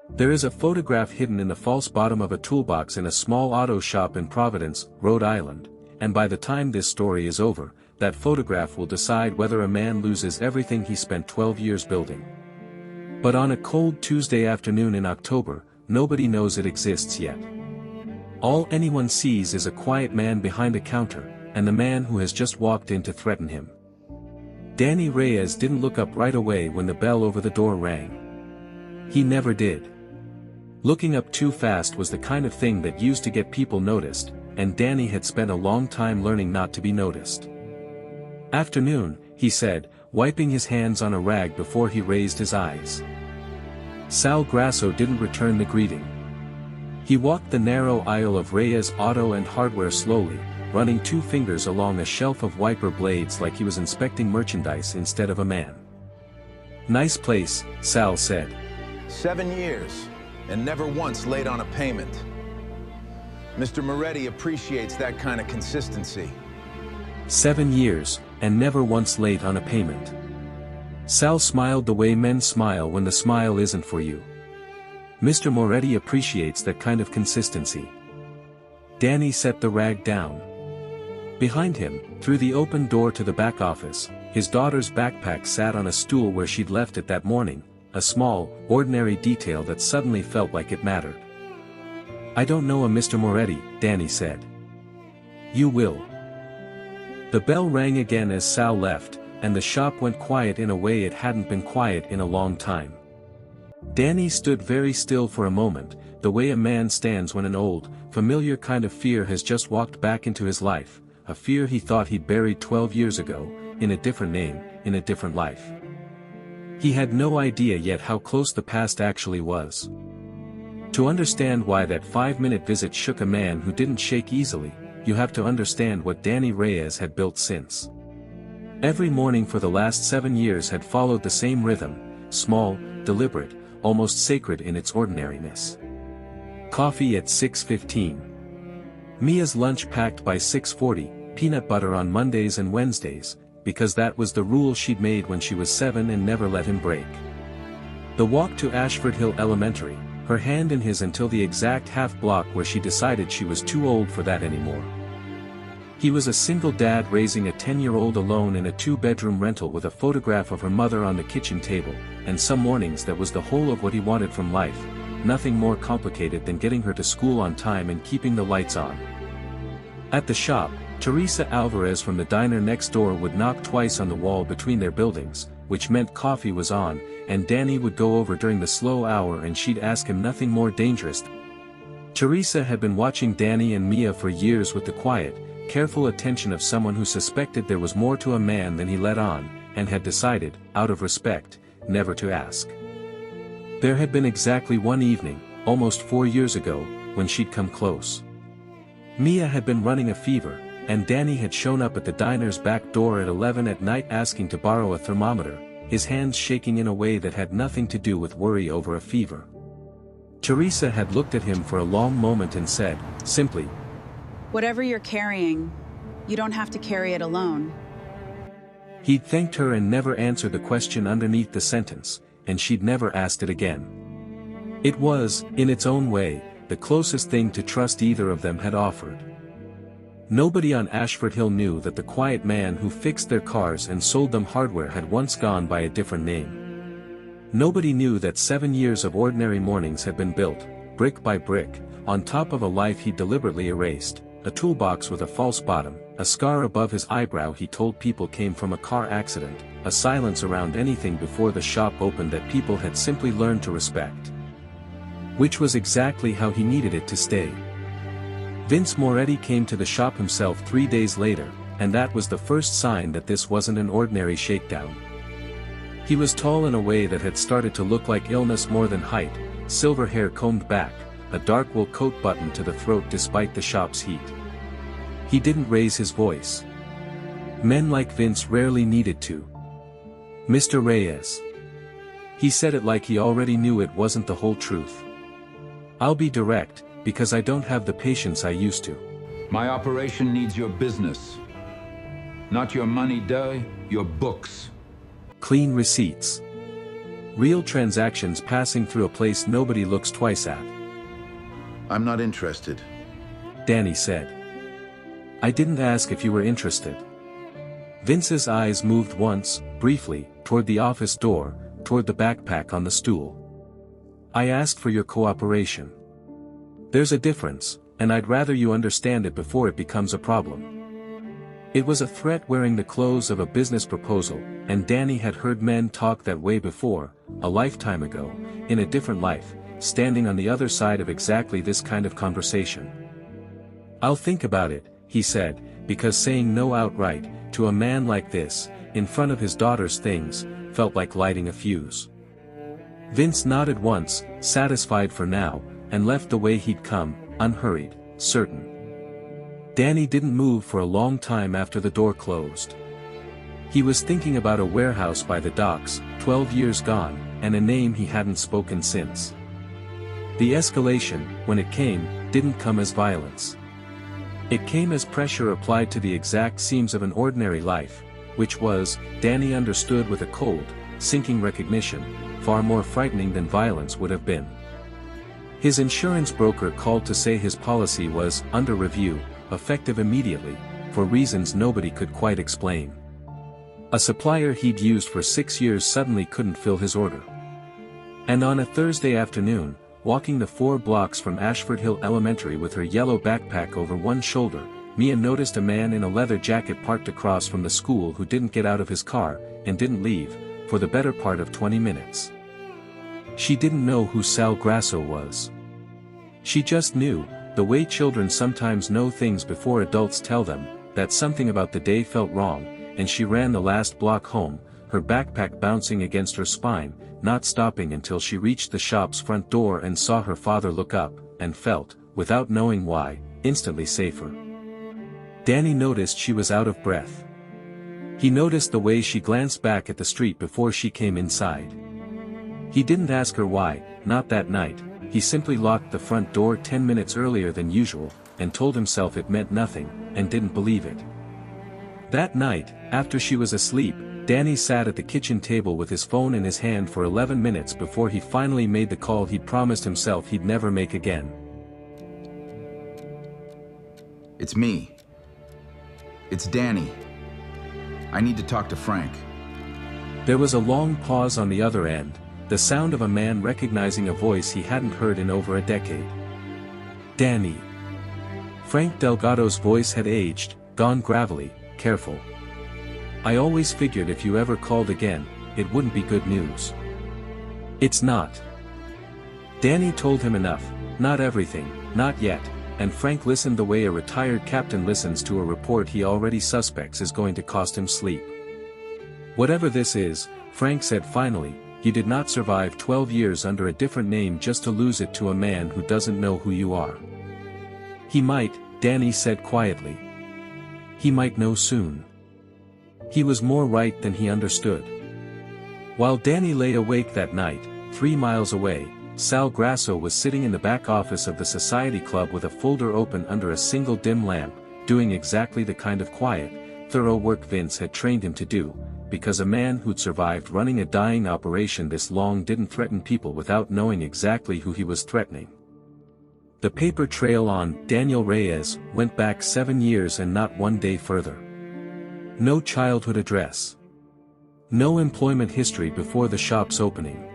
There is a photograph hidden in the false bottom of a toolbox in a small auto shop in Providence, Rhode Island, and by the time this story is over, that photograph will decide whether a man loses everything he spent 12 years building. But on a cold Tuesday afternoon in October, nobody knows it exists yet. All anyone sees is a quiet man behind a counter, and the man who has just walked in to threaten him. Danny Reyes didn't look up right away when the bell over the door rang. He never did. Looking up too fast was the kind of thing that used to get people noticed, and Danny had spent a long time learning not to be noticed. "Afternoon," he said, wiping his hands on a rag before he raised his eyes. Sal Grasso didn't return the greeting. He walked the narrow aisle of Reyes Auto and Hardware slowly, running 2 fingers along a shelf of wiper blades like he was inspecting merchandise instead of a man. "Nice place," Sal said. 7 years, and never once late on a payment. Mr. Moretti appreciates that kind of consistency. 7 years, and never once late on a payment. Sal smiled the way men smile when the smile isn't for you. Mr. Moretti appreciates that kind of consistency. Danny set the rag down. Behind him, through the open door to the back office, his daughter's backpack sat on a stool where she'd left it that morning, a small, ordinary detail that suddenly felt like it mattered. "I don't know a Mr. Moretti," Danny said. "You will." The bell rang again as Sal left, and the shop went quiet in a way it hadn't been quiet in a long time. Danny stood very still for a moment, the way a man stands when an old, familiar kind of fear has just walked back into his life, a fear he thought he'd buried 12 years ago, in a different name, in a different life. He had no idea yet how close the past actually was. To understand why that 5-minute visit shook a man who didn't shake easily, you have to understand what Danny Reyes had built since. Every morning for the last 7 years had followed the same rhythm, small, deliberate, almost sacred in its ordinariness. Coffee at 6:15. Mia's lunch packed by 6:40, peanut butter on Mondays and Wednesdays, because that was the rule she'd made when she was 7 and never let him break. The walk to Ashford Hill Elementary, her hand in his until the exact half block where she decided she was too old for that anymore. He was a single dad raising a 10-year-old alone in a 2-bedroom rental with a photograph of her mother on the kitchen table, and some mornings that was the whole of what he wanted from life, nothing more complicated than getting her to school on time and keeping the lights on. At the shop, Teresa Alvarez from the diner next door would knock twice on the wall between their buildings, which meant coffee was on, and Danny would go over during the slow hour and she'd ask him nothing more dangerous. Teresa had been watching Danny and Mia for years with the quiet, careful attention of someone who suspected there was more to a man than he let on, and had decided, out of respect, never to ask. There had been exactly one evening, almost 4 years ago, when she'd come close. Mia had been running a fever, and Danny had shown up at the diner's back door at 11 at night asking to borrow a thermometer, his hands shaking in a way that had nothing to do with worry over a fever. Teresa had looked at him for a long moment and said, simply, "Whatever you're carrying, you don't have to carry it alone." He'd thanked her and never answered the question underneath the sentence, and she'd never asked it again. It was, in its own way, the closest thing to trust either of them had offered. Nobody on Ashford Hill knew that the quiet man who fixed their cars and sold them hardware had once gone by a different name. Nobody knew that 7 years of ordinary mornings had been built, brick by brick, on top of a life he deliberately erased, a toolbox with a false bottom, a scar above his eyebrow he told people came from a car accident, a silence around anything before the shop opened that people had simply learned to respect. Which was exactly how he needed it to stay. Vince Moretti came to the shop himself 3 days later, and that was the first sign that this wasn't an ordinary shakedown. He was tall in a way that had started to look like illness more than height, silver hair combed back, a dark wool coat buttoned to the throat despite the shop's heat. He didn't raise his voice. Men like Vince rarely needed to. "Mr. Reyes." He said it like he already knew it wasn't the whole truth. "I'll be direct, because I don't have the patience I used to." My operation needs your business. Not your money, Doe, your books. Clean receipts. Real transactions passing through a place nobody looks twice at. I'm not interested. Danny said. I didn't ask if you were interested. Vince's eyes moved once, briefly, toward the office door, toward the backpack on the stool. I asked for your cooperation. There's a difference, and I'd rather you understand it before it becomes a problem. It was a threat wearing the clothes of a business proposal, and Danny had heard men talk that way before, a lifetime ago, in a different life, standing on the other side of exactly this kind of conversation. I'll think about it, he said, because saying no outright, to a man like this, in front of his daughter's things, felt like lighting a fuse. Vince nodded once, satisfied for now, and left the way he'd come, unhurried, certain. Danny didn't move for a long time after the door closed. He was thinking about a warehouse by the docks, 12 years gone, and a name he hadn't spoken since. The escalation, when it came, didn't come as violence. It came as pressure applied to the exact seams of an ordinary life, which was, Danny understood with a cold, sinking recognition, far more frightening than violence would have been. His insurance broker called to say his policy was under review, effective immediately, for reasons nobody could quite explain. A supplier he'd used for 6 years suddenly couldn't fill his order. And on a Thursday afternoon, walking the 4 blocks from Ashford Hill Elementary with her yellow backpack over one shoulder, Mia noticed a man in a leather jacket parked across from the school who didn't get out of his car, and didn't leave, for the better part of 20 minutes. She didn't know who Sal Grasso was. She just knew, the way children sometimes know things before adults tell them, that something about the day felt wrong, and she ran the last block home, her backpack bouncing against her spine, not stopping until she reached the shop's front door and saw her father look up, and felt, without knowing why, instantly safer. Danny noticed she was out of breath. He noticed the way she glanced back at the street before she came inside. He didn't ask her why, not that night, he simply locked the front door 10 minutes earlier than usual, and told himself it meant nothing, and didn't believe it. That night, after she was asleep, Danny sat at the kitchen table with his phone in his hand for 11 minutes before he finally made the call he'd promised himself he'd never make again. It's me. It's Danny. I need to talk to Frank. There was a long pause on the other end, the sound of a man recognizing a voice he hadn't heard in over a decade. Danny. Frank Delgado's voice had aged, gone gravelly, careful. I always figured if you ever called again, it wouldn't be good news. It's not. Danny told him enough, not everything, not yet, and Frank listened the way a retired captain listens to a report he already suspects is going to cost him sleep. Whatever this is, Frank said finally, you did not survive 12 years under a different name just to lose it to a man who doesn't know who you are. He might, Danny said quietly. He might know soon. He was more right than he understood. While Danny lay awake that night, 3 miles away, Sal Grasso was sitting in the back office of the Society Club with a folder open under a single dim lamp, doing exactly the kind of quiet, thorough work Vince had trained him to do, because a man who'd survived running a dying operation this long didn't threaten people without knowing exactly who he was threatening. The paper trail on Danny Reyes went back 7 years and not 1 day further. No childhood address. No employment history before the shop's opening.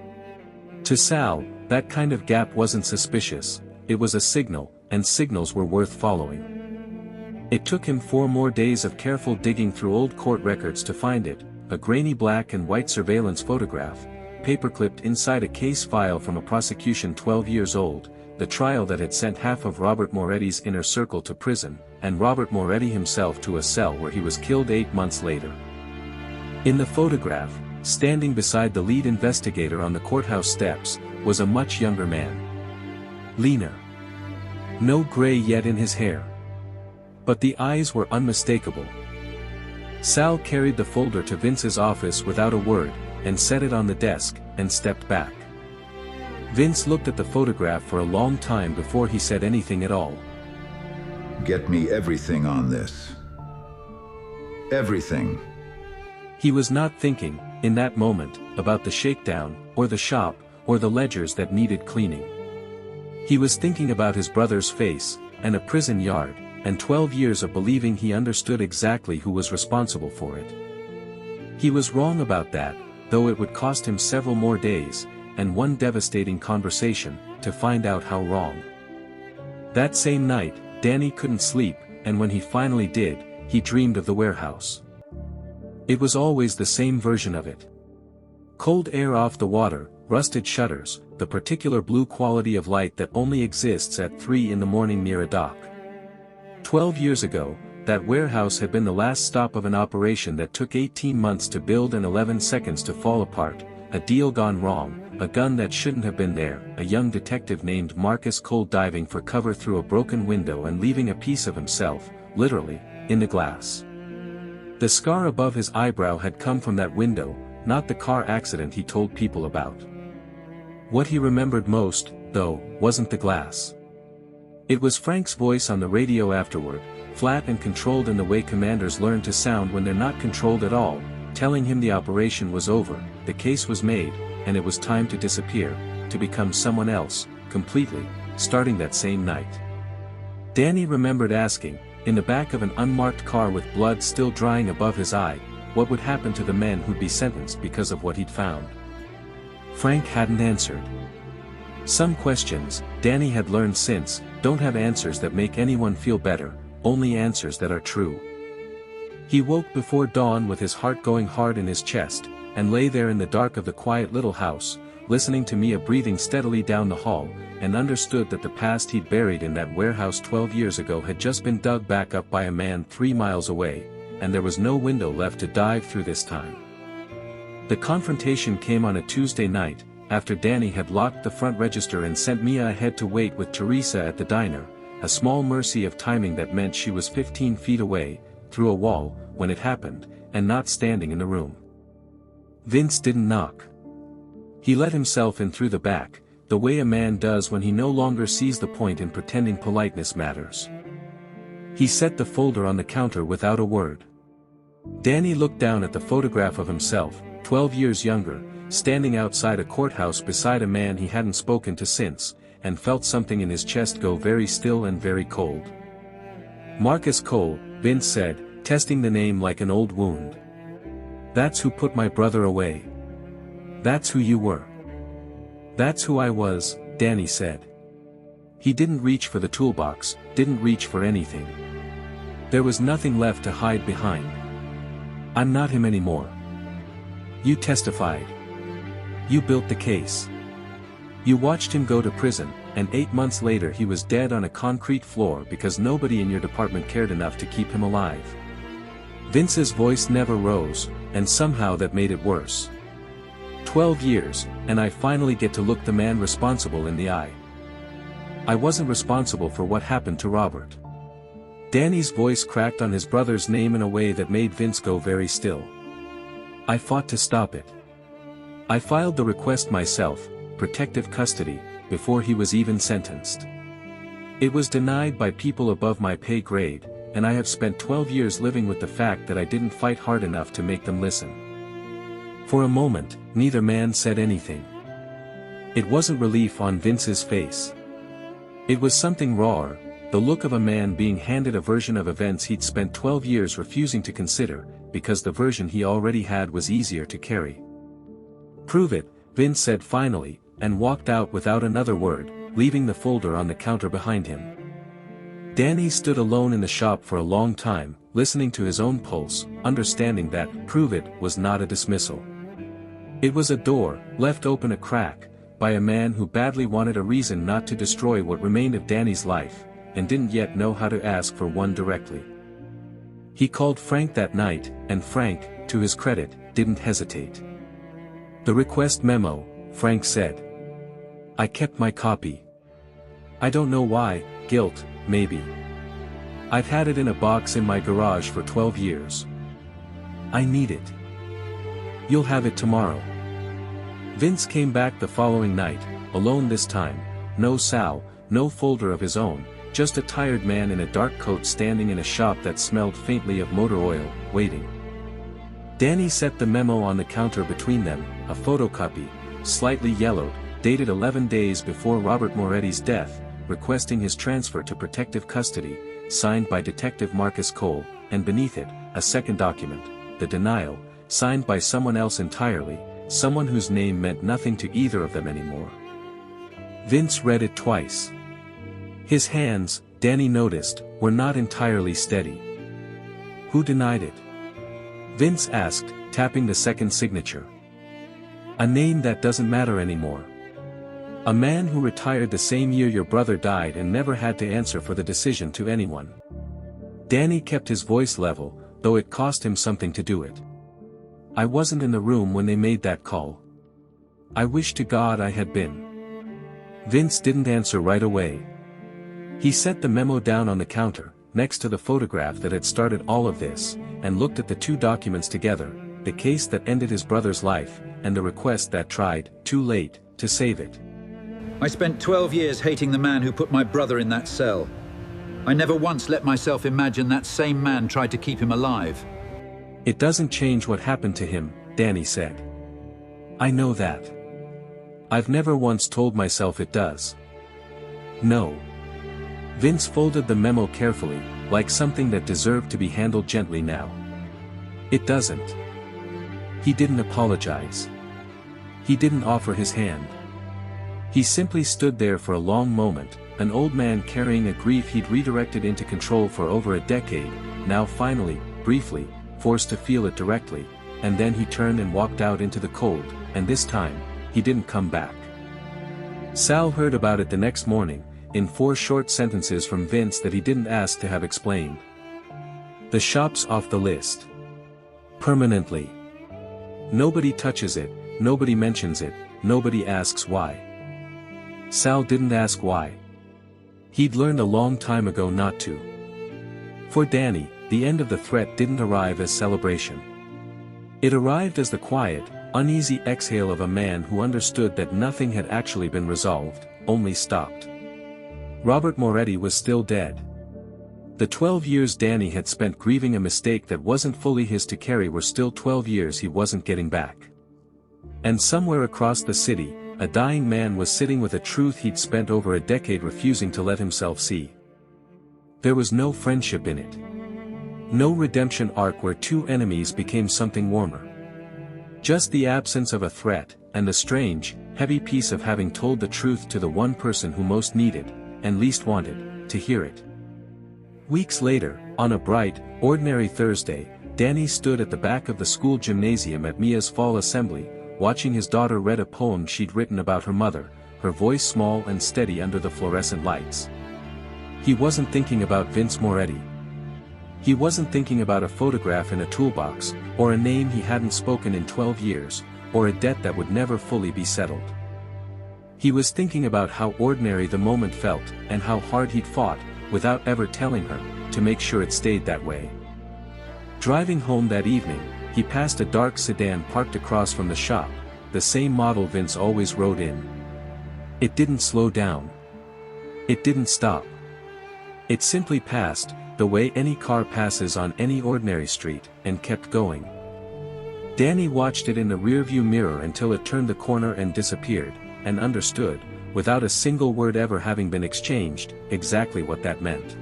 To Sal, that kind of gap wasn't suspicious, it was a signal, and signals were worth following. It took him 4 more days of careful digging through old court records to find it, a grainy black and white surveillance photograph, paperclipped inside a case file from a prosecution 12 years old, the trial that had sent half of Robert Moretti's inner circle to prison, and Robert Moretti himself to a cell where he was killed 8 months later. In the photograph, standing beside the lead investigator on the courthouse steps, was a much younger man. Leaner. No gray yet in his hair. But the eyes were unmistakable. Sal carried the folder to Vince's office without a word, and set it on the desk, and stepped back. Vince looked at the photograph for a long time before he said anything at all. Get me everything on this. Everything. He was not thinking, in that moment, about the shakedown, or the shop, or the ledgers that needed cleaning. He was thinking about his brother's face, and a prison yard, and 12 years of believing he understood exactly who was responsible for it. He was wrong about that, though it would cost him several more days, and one devastating conversation, to find out how wrong. That same night, Danny couldn't sleep, and when he finally did, he dreamed of the warehouse. It was always the same version of it. Cold air off the water, rusted shutters, the particular blue quality of light that only exists at 3 in the morning near a dock. 12 years ago, that warehouse had been the last stop of an operation that took 18 months to build and 11 seconds to fall apart, a deal gone wrong, a gun that shouldn't have been there, a young detective named Marcus Cole diving for cover through a broken window and leaving a piece of himself, literally, in the glass. The scar above his eyebrow had come from that window, not the car accident he told people about. What he remembered most, though, wasn't the glass. It was Frank's voice on the radio afterward, flat and controlled in the way commanders learn to sound when they're not controlled at all, telling him the operation was over, the case was made, and it was time to disappear, to become someone else, completely, starting that same night. Danny remembered asking, in the back of an unmarked car with blood still drying above his eye, what would happen to the men who'd be sentenced because of what he'd found. Frank hadn't answered. Some questions, Danny had learned since, don't have answers that make anyone feel better, only answers that are true. He woke before dawn with his heart going hard in his chest, and lay there in the dark of the quiet little house, listening to Mia breathing steadily down the hall, and understood that the past he'd buried in that warehouse 12 years ago had just been dug back up by a man 3 miles away, and there was no window left to dive through this time. The confrontation came on a Tuesday night, after Danny had locked the front register and sent Mia ahead to wait with Teresa at the diner, a small mercy of timing that meant she was 15 feet away, through a wall, when it happened, and not standing in the room. Vince didn't knock. He let himself in through the back, the way a man does when he no longer sees the point in pretending politeness matters. He set the folder on the counter without a word. Danny looked down at the photograph of himself, 12 years younger, standing outside a courthouse beside a man he hadn't spoken to since, and felt something in his chest go very still and very cold. Marcus Cole, Vince said, testing the name like an old wound. That's who put my brother away. That's who you were. That's who I was, Danny said. He didn't reach for the toolbox, didn't reach for anything. There was nothing left to hide behind. I'm not him anymore. You testified. You built the case. You watched him go to prison, and 8 months later he was dead on a concrete floor because nobody in your department cared enough to keep him alive. Vince's voice never rose, and somehow that made it worse. 12 years, and I finally get to look the man responsible in the eye. I wasn't responsible for what happened to Robert. Danny's voice cracked on his brother's name in a way that made Vince go very still. I fought to stop it. I filed the request myself, protective custody, before he was even sentenced. It was denied by people above my pay grade, and I have spent 12 years living with the fact that I didn't fight hard enough to make them listen. For a moment, neither man said anything. It wasn't relief on Vince's face. It was something rawer, the look of a man being handed a version of events he'd spent 12 years refusing to consider, because the version he already had was easier to carry. Prove it, Vince said finally, and walked out without another word, leaving the folder on the counter behind him. Danny stood alone in the shop for a long time, listening to his own pulse, understanding that prove it was not a dismissal. It was a door, left open a crack, by a man who badly wanted a reason not to destroy what remained of Danny's life, and didn't yet know how to ask for one directly. He called Frank that night, and Frank, to his credit, didn't hesitate. The request memo, Frank said. I kept my copy. I don't know why, guilt, maybe. I've had it in a box in my garage for 12 years. I need it. You'll have it tomorrow. Vince came back the following night, alone this time, no Sal, no folder of his own, just a tired man in a dark coat standing in a shop that smelled faintly of motor oil, waiting. Danny set the memo on the counter between them, a photocopy, slightly yellowed, dated 11 days before Robert Moretti's death, requesting his transfer to protective custody, signed by Detective Marcus Cole, and beneath it, a second document, the denial, signed by someone else entirely, someone whose name meant nothing to either of them anymore. Vince read it twice. His hands, Danny noticed, were not entirely steady. Who denied it? Vince asked, tapping the second signature. A name that doesn't matter anymore. A man who retired the same year your brother died and never had to answer for the decision to anyone. Danny kept his voice level, though it cost him something to do it. I wasn't in the room when they made that call. I wish to God I had been. Vince didn't answer right away. He set the memo down on the counter, next to the photograph that had started all of this, and looked at the two documents together, the case that ended his brother's life, and the request that tried, too late, to save it. I spent 12 years hating the man who put my brother in that cell. I never once let myself imagine that same man tried to keep him alive. It doesn't change what happened to him, Danny said. I know that. I've never once told myself it does. No. Vince folded the memo carefully, like something that deserved to be handled gently now. It doesn't. He didn't apologize. He didn't offer his hand. He simply stood there for a long moment, an old man carrying a grief he'd redirected into control for over a decade, now finally, briefly, forced to feel it directly, and then he turned and walked out into the cold, and this time, he didn't come back. Sal heard about it the next morning, in 4 short sentences from Vince that he didn't ask to have explained. The shop's off the list. Permanently. Nobody touches it, nobody mentions it, nobody asks why. Sal didn't ask why. He'd learned a long time ago not to. For Danny, the end of the threat didn't arrive as celebration. It arrived as the quiet, uneasy exhale of a man who understood that nothing had actually been resolved, only stopped. Robert Moretti was still dead. The 12 years Danny had spent grieving a mistake that wasn't fully his to carry were still 12 years he wasn't getting back. And somewhere across the city, a dying man was sitting with a truth he'd spent over a decade refusing to let himself see. There was no friendship in it. No redemption arc where two enemies became something warmer. Just the absence of a threat, and the strange, heavy peace of having told the truth to the one person who most needed, and least wanted, to hear it. Weeks later, on a bright, ordinary Thursday, Danny stood at the back of the school gymnasium at Mia's fall assembly, watching his daughter read a poem she'd written about her mother, her voice small and steady under the fluorescent lights. He wasn't thinking about Vince Moretti. He wasn't thinking about a photograph in a toolbox, or a name he hadn't spoken in 12 years, or a debt that would never fully be settled. He was thinking about how ordinary the moment felt, and how hard he'd fought, without ever telling her, to make sure it stayed that way. Driving home that evening, he passed a dark sedan parked across from the shop, the same model Vince always rode in. It didn't slow down. It didn't stop. It simply passed, the way any car passes on any ordinary street, and kept going. Danny watched it in the rearview mirror until it turned the corner and disappeared, and understood, without a single word ever having been exchanged, exactly what that meant.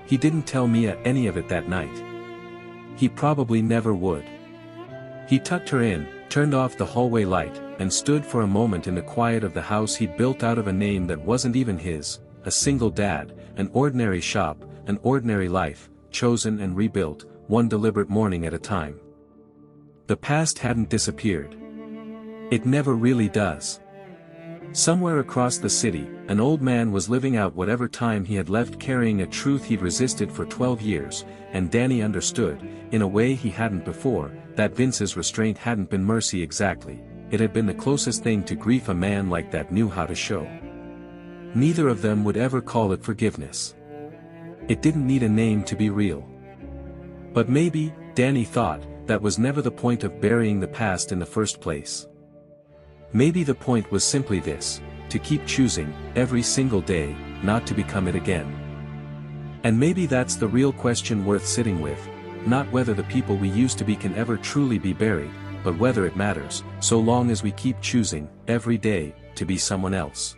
He didn't tell Mia any of it that night. He probably never would. He tucked her in, turned off the hallway light, and stood for a moment in the quiet of the house he'd built out of a name that wasn't even his, a single dad, an ordinary shop, an ordinary life, chosen and rebuilt, one deliberate morning at a time. The past hadn't disappeared. It never really does. Somewhere across the city, an old man was living out whatever time he had left carrying a truth he'd resisted for 12 years, and Danny understood, in a way he hadn't before, that Vince's restraint hadn't been mercy exactly, it had been the closest thing to grief a man like that knew how to show. Neither of them would ever call it forgiveness. It didn't need a name to be real. But maybe, Danny thought, that was never the point of burying the past in the first place. Maybe the point was simply this, to keep choosing, every single day, not to become it again. And maybe that's the real question worth sitting with, not whether the people we used to be can ever truly be buried, but whether it matters, so long as we keep choosing, every day, to be someone else.